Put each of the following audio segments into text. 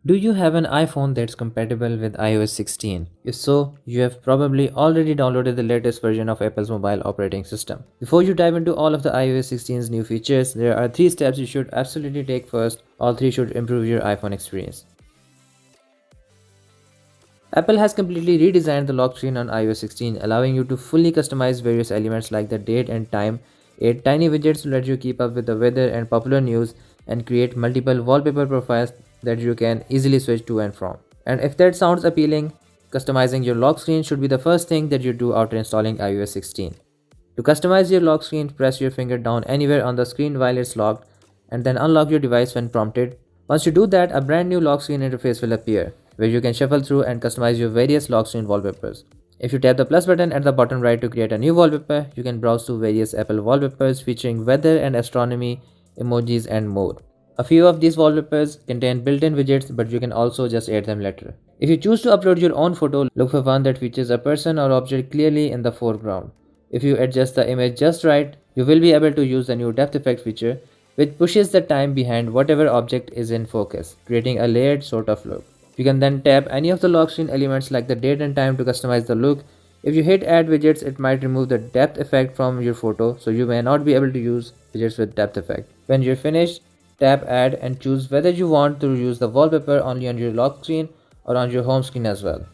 Do you have an iPhone that's compatible with iOS 16? If so, you have probably already downloaded the latest version of Apple's mobile operating system. Before you dive into all of the iOS 16's new features, there are 3 steps you should absolutely take first. All 3 should improve your iPhone experience. Apple has completely redesigned the lock screen on iOS 16, allowing you to fully customize various elements like the date and time, 8 tiny widgets to let you keep up with the weather and popular news, and create multiple wallpaper profiles that you can easily switch to and from. And if that sounds appealing, customizing your lock screen should be the first thing that you do after installing iOS 16. To customize your lock screen, press your finger down anywhere on the screen while it's locked and then unlock your device when prompted. Once you do that, a brand new lock screen interface will appear, where you can shuffle through and customize your various lock screen wallpapers. If you tap the plus button at the bottom right to create a new wallpaper, you can browse through various Apple wallpapers featuring weather and astronomy, emojis, and more. A few of these wallpapers contain built-in widgets, but you can also just add them later. If you choose to upload your own photo, look for one that features a person or object clearly in the foreground. If you adjust the image just right, you will be able to use the new depth effect feature, which pushes the time behind whatever object is in focus, creating a layered sort of look. You can then tap any of the lock screen elements like the date and time to customize the look. If you hit add widgets, it might remove the depth effect from your photo, so you may not be able to use widgets with depth effect. When you're finished, tap add and choose whether you want to use the wallpaper only on your lock screen or on your home screen as well.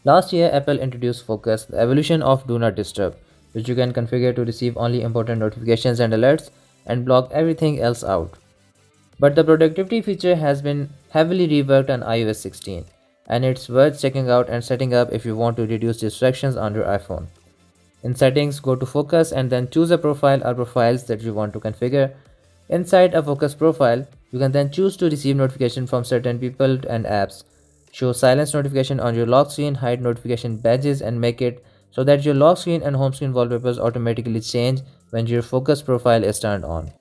Last year, Apple introduced Focus, the evolution of Do Not Disturb, which you can configure to receive only important notifications and alerts and block everything else out. But the productivity feature has been heavily reworked on iOS 16, and it's worth checking out and setting up if you want to reduce distractions on your iPhone. In Settings, go to Focus and then choose a profile or profiles that you want to configure. Inside a focus profile, you can then choose to receive notification from certain people and apps, show silence notification on your lock screen, hide notification badges, and make it so that your lock screen and home screen wallpapers automatically change when your focus profile is turned on.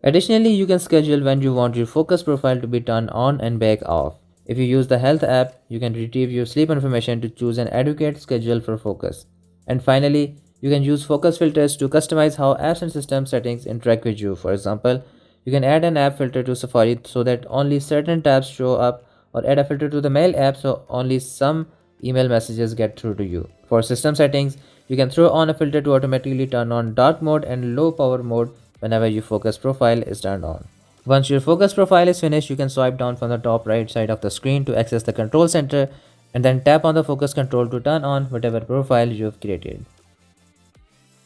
Additionally, you can schedule when you want your focus profile to be turned on and back off. If you use the Health app, you can retrieve your sleep information to choose an adequate schedule for focus. And finally, you can use focus filters to customize how apps and system settings interact with you. For example, you can add an app filter to Safari so that only certain tabs show up, or add a filter to the Mail app so only some email messages get through to you. For system settings, you can throw on a filter to automatically turn on dark mode and low power mode whenever your focus profile is turned on. Once your focus profile is finished, you can swipe down from the top right side of the screen to access the control center and then tap on the focus control to turn on whatever profile you've created.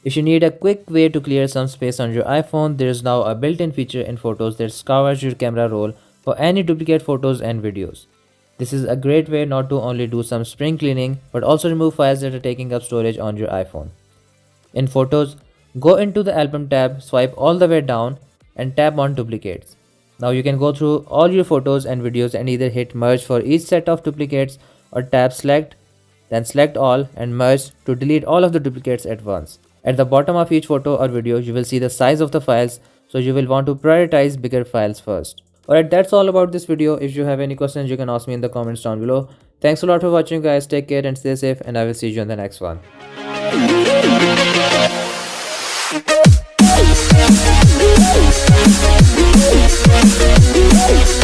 If you need a quick way to clear some space on your iPhone, there is now a built-in feature in Photos that scours your camera roll for any duplicate photos and videos. This is a great way not to only do some spring cleaning, but also remove files that are taking up storage on your iPhone. In Photos, go into the Album tab, swipe all the way down, and tap on Duplicates. Now you can go through all your photos and videos and either hit Merge for each set of duplicates or tap Select, then select all and Merge to delete all of the duplicates at once. At the bottom of each photo or video, you will see the size of the files, so you will want to prioritize bigger files first. Alright, that's all about this video. If you have any questions, you can ask me in the comments down below. Thanks a lot for watching, guys. Take care and stay safe, and I will see you in the next one. We'll be right back.